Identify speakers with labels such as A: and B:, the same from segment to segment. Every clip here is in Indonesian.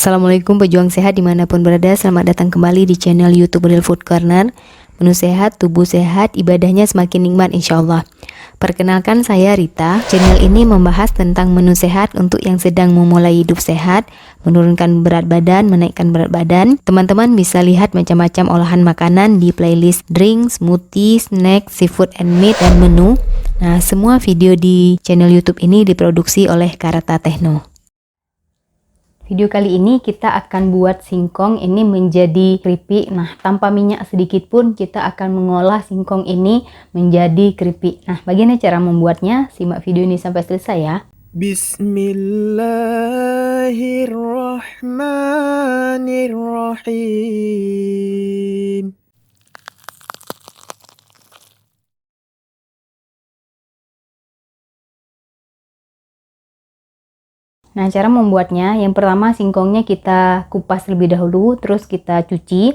A: Assalamualaikum pejuang sehat dimanapun berada, selamat datang kembali di channel YouTube Real Food Corner. Menu sehat, tubuh sehat, ibadahnya semakin nikmat insyaAllah. Perkenalkan, saya Rita. Channel ini membahas tentang menu sehat untuk yang sedang memulai hidup sehat, menurunkan berat badan, menaikkan berat badan. Teman-teman bisa lihat macam-macam olahan makanan di playlist drink, smoothie, snack, seafood and meat, dan menu. Nah, semua video di channel YouTube ini diproduksi oleh Karata Techno. Video kali ini kita akan buat singkong ini menjadi keripik. Nah, tanpa minyak sedikit pun kita akan mengolah singkong ini menjadi keripik. Nah, bagaimana cara membuatnya? Simak video ini sampai selesai ya. Bismillahirrahmanirrahim. Nah, cara membuatnya, yang pertama singkongnya kita kupas terlebih dahulu, terus kita cuci.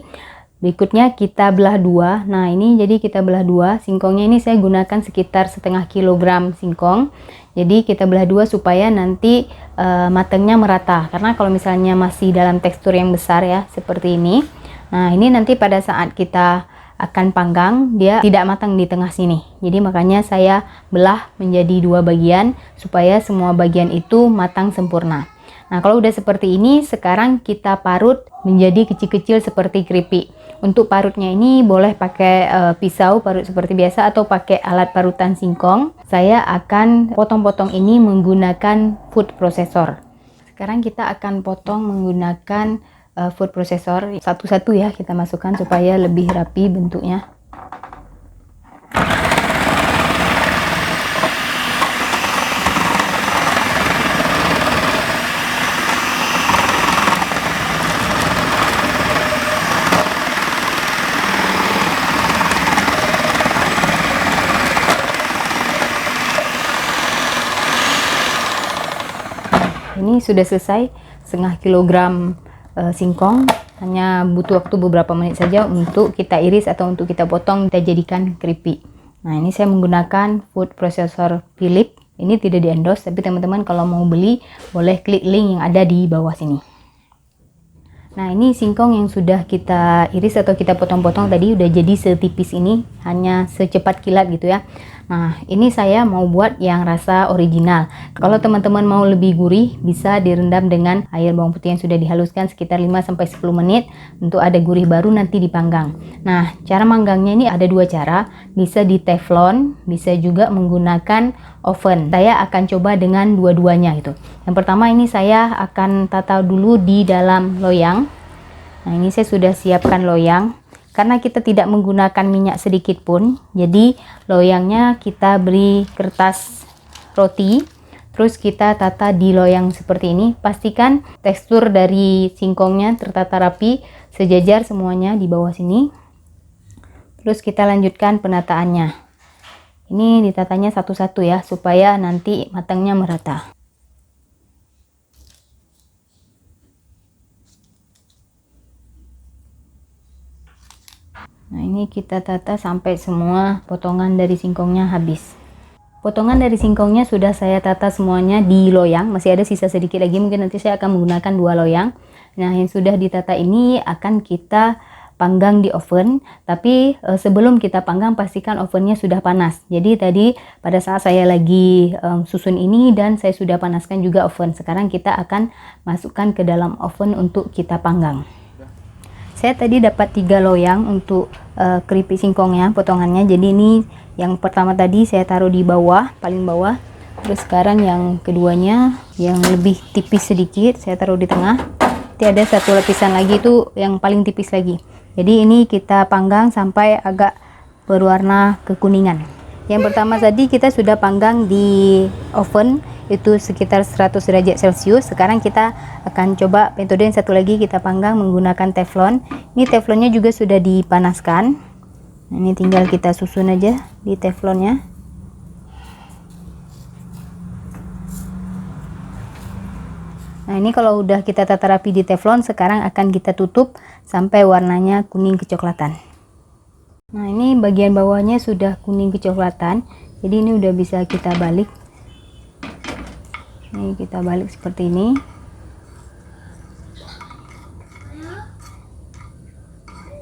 A: Berikutnya kita belah dua. Nah, ini jadi kita belah dua. Singkongnya ini saya gunakan sekitar setengah kilogram singkong. Jadi kita belah dua supaya nanti matangnya merata. Karena kalau misalnya masih dalam tekstur yang besar ya, seperti ini. Nah, ini nanti pada saat kita akan panggang, dia tidak matang di tengah sini. Jadi makanya saya belah menjadi dua bagian supaya semua bagian itu matang sempurna. Nah, kalau udah seperti ini, sekarang kita parut menjadi kecil-kecil seperti keripik. Untuk parutnya ini boleh pakai pisau parut seperti biasa atau pakai alat parutan singkong. Saya akan potong-potong ini menggunakan food processor. Sekarang kita akan potong menggunakan food processor satu-satu ya, kita masukkan supaya lebih rapi bentuknya. Ini sudah selesai, setengah kilogram singkong. Hanya butuh waktu beberapa menit saja untuk kita iris atau untuk kita potong, kita jadikan keripik. Nah, ini saya menggunakan food processor Philips. Ini tidak di endorse, tapi teman-teman kalau mau beli boleh klik link yang ada di bawah sini. Nah, ini singkong yang sudah kita iris atau kita potong-potong tadi udah jadi setipis ini, hanya secepat kilat gitu ya. Nah, ini saya mau buat yang rasa original. Kalau teman-teman mau lebih gurih, bisa direndam dengan air bawang putih yang sudah dihaluskan sekitar 5-10 menit untuk ada gurih baru nanti dipanggang. Nah, cara manggangnya ini ada dua cara. Bisa di teflon, bisa juga menggunakan oven. Saya akan coba dengan dua-duanya gitu. Yang pertama ini saya akan tata dulu di dalam loyang. Nah, ini saya sudah siapkan loyang. Karena kita tidak menggunakan minyak sedikit pun, jadi loyangnya kita beri kertas roti, terus kita tata di loyang seperti ini. Pastikan tekstur dari singkongnya tertata rapi, sejajar semuanya di bawah sini. Terus kita lanjutkan penataannya. Ini ditatanya satu-satu ya, supaya nanti matangnya merata. Nah, ini kita tata sampai semua potongan dari singkongnya habis. Potongan dari singkongnya sudah saya tata semuanya di loyang. Masih ada sisa sedikit lagi, mungkin nanti saya akan menggunakan dua loyang. Nah, yang sudah ditata ini akan kita panggang di oven. Tapi sebelum kita panggang, pastikan ovennya sudah panas. Jadi tadi pada saat saya lagi susun ini dan saya sudah panaskan juga oven. Sekarang kita akan masukkan ke dalam oven untuk kita panggang. Saya tadi dapat 3 loyang untuk keripik singkongnya, potongannya. Jadi ini yang pertama tadi saya taruh di bawah, paling bawah. Terus sekarang yang keduanya yang lebih tipis sedikit saya taruh di tengah. Nanti ada satu lapisan lagi itu yang paling tipis lagi. Jadi ini kita panggang sampai agak berwarna kekuningan. Yang pertama tadi kita sudah panggang di oven itu sekitar 100 derajat Celcius. Sekarang kita akan coba metode yang satu lagi, kita panggang menggunakan teflon. Ini teflonnya juga sudah dipanaskan. Nah, ini tinggal kita susun aja di teflonnya. Nah, ini kalau udah kita tata rapi di teflon, sekarang akan kita tutup sampai warnanya kuning kecoklatan. Nah, ini bagian bawahnya sudah kuning kecoklatan. Jadi ini udah bisa kita balik. Ini kita balik seperti ini.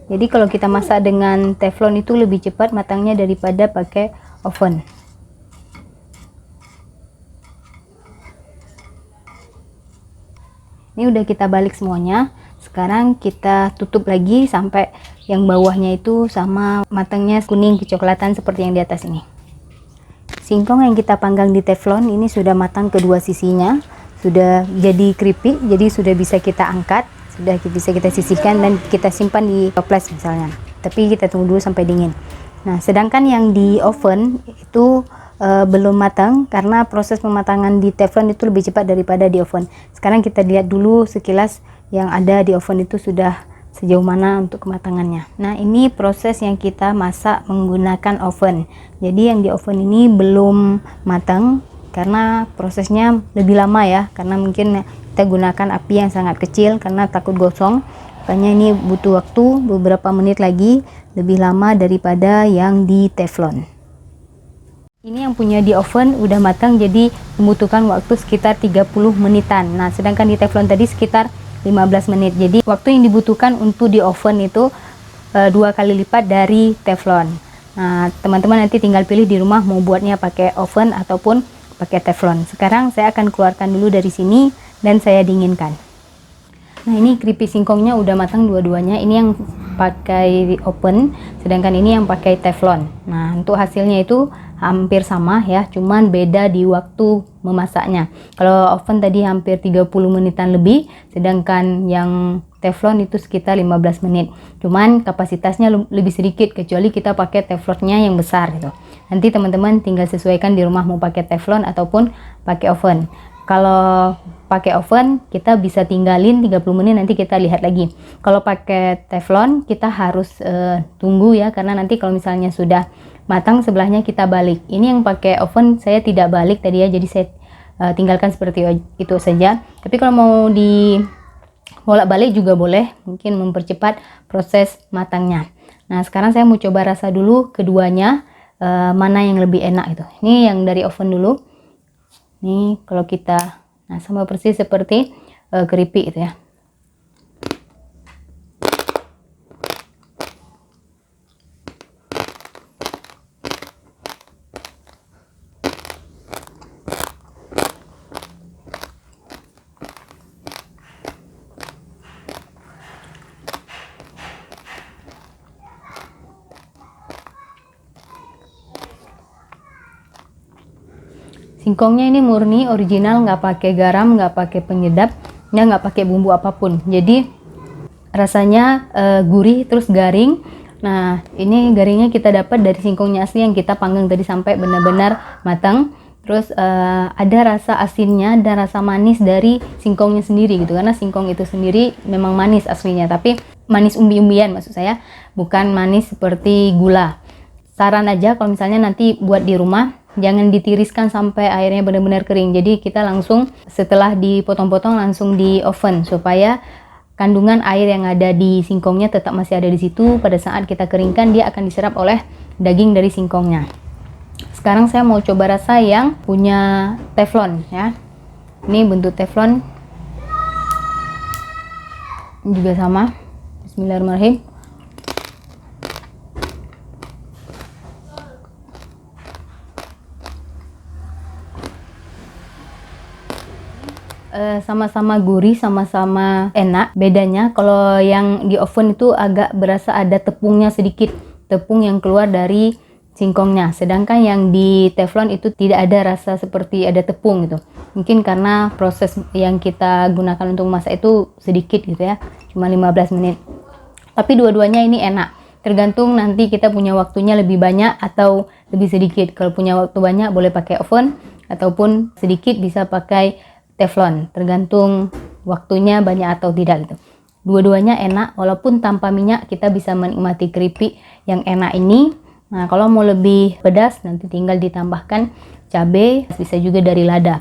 A: Jadi kalau kita masak dengan teflon itu lebih cepat matangnya daripada pakai oven. Ini udah kita balik semuanya. Sekarang kita tutup lagi sampai yang bawahnya itu sama matangnya kuning kecoklatan seperti yang di atas ini. Singkong yang kita panggang di teflon ini sudah matang kedua sisinya, sudah jadi keripik, jadi sudah bisa kita angkat, sudah bisa kita sisihkan dan kita simpan di toples misalnya. Tapi kita tunggu dulu sampai dingin. Nah, sedangkan yang di oven itu belum matang karena proses pematangan di teflon itu lebih cepat daripada di oven. Sekarang kita lihat dulu sekilas yang ada di oven itu sudah sejauh mana untuk kematangannya. Nah, ini proses yang kita masak menggunakan oven. Jadi yang di oven ini belum matang karena prosesnya lebih lama ya, karena mungkin kita gunakan api yang sangat kecil karena takut gosong. Makanya ini butuh waktu beberapa menit lagi lebih lama daripada yang di teflon. Ini yang punya di oven udah matang, jadi membutuhkan waktu sekitar 30 menitan. Nah, sedangkan di teflon tadi sekitar 15 menit. Jadi waktu yang dibutuhkan untuk di oven itu 2 kali lipat dari teflon. Nah, teman-teman nanti tinggal pilih di rumah mau buatnya pakai oven ataupun pakai teflon. Sekarang saya akan keluarkan dulu dari sini dan saya dinginkan. Nah, ini keripik singkongnya udah matang dua-duanya. Ini yang pakai oven, sedangkan ini yang pakai teflon. Nah, untuk hasilnya itu hampir sama ya, cuman beda di waktu memasaknya. Kalau oven tadi hampir 30 menitan lebih, sedangkan yang teflon itu sekitar 15 menit. Cuman kapasitasnya lebih sedikit kecuali kita pakai teflonnya yang besar gitu. Nanti teman-teman tinggal sesuaikan di rumah mau pakai teflon ataupun pakai oven. Kalau pakai oven kita bisa tinggalin 30 menit, nanti kita lihat lagi. Kalau pakai teflon kita harus tunggu ya, karena nanti kalau misalnya sudah matang sebelahnya kita balik. Ini yang pakai oven saya tidak balik tadi ya, jadi saya tinggalkan seperti itu saja. Tapi kalau mau di bolak-balik juga boleh, mungkin mempercepat proses matangnya. Nah, sekarang saya mau coba rasa dulu keduanya mana yang lebih enak itu. Ini yang dari oven dulu. Nih kalau kita, nah sama persis seperti keripik itu ya. Singkongnya ini murni original, nggak pakai garam, nggak pakai penyedap, ya nggak pakai bumbu apapun. Jadi rasanya gurih terus garing. Nah, ini garingnya kita dapat dari singkongnya asli yang kita panggang tadi sampai benar-benar matang. Terus ada rasa asinnya dan rasa manis dari singkongnya sendiri gitu, karena singkong itu sendiri memang manis aslinya, tapi manis umbi-umbian maksud saya, bukan manis seperti gula. Saran aja kalau misalnya nanti buat di rumah, jangan ditiriskan sampai airnya benar-benar kering. Jadi kita langsung setelah dipotong-potong langsung di oven supaya kandungan air yang ada di singkongnya tetap masih ada di situ. Pada saat kita keringkan dia akan diserap oleh daging dari singkongnya. Sekarang saya mau coba rasa yang punya teflon ya. Ini bentuk teflon juga sama. Bismillahirrahmanirrahim. Sama-sama gurih, sama-sama enak. Bedanya kalau yang di oven itu agak berasa ada tepungnya sedikit, tepung yang keluar dari singkongnya. Sedangkan yang di teflon itu tidak ada rasa seperti ada tepung gitu. Mungkin karena proses yang kita gunakan untuk memasak itu sedikit gitu ya, cuma 15 menit. Tapi dua-duanya ini enak. Tergantung nanti kita punya waktunya lebih banyak atau lebih sedikit. Kalau punya waktu banyak boleh pakai oven, ataupun sedikit bisa pakai teflon, tergantung waktunya banyak atau tidak gitu. Dua-duanya enak, walaupun tanpa minyak kita bisa menikmati keripik yang enak ini. Nah, kalau mau lebih pedas nanti tinggal ditambahkan cabai, bisa juga dari lada.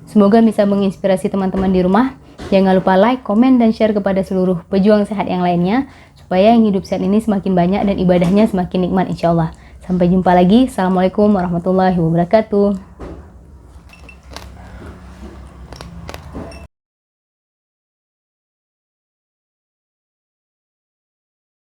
A: Semoga bisa menginspirasi teman-teman di rumah. Jangan lupa like, komen, dan share kepada seluruh pejuang sehat yang lainnya, supaya yang hidup sehat ini semakin banyak dan ibadahnya semakin nikmat insya Allah. Sampai jumpa lagi. Assalamualaikum warahmatullahi wabarakatuh.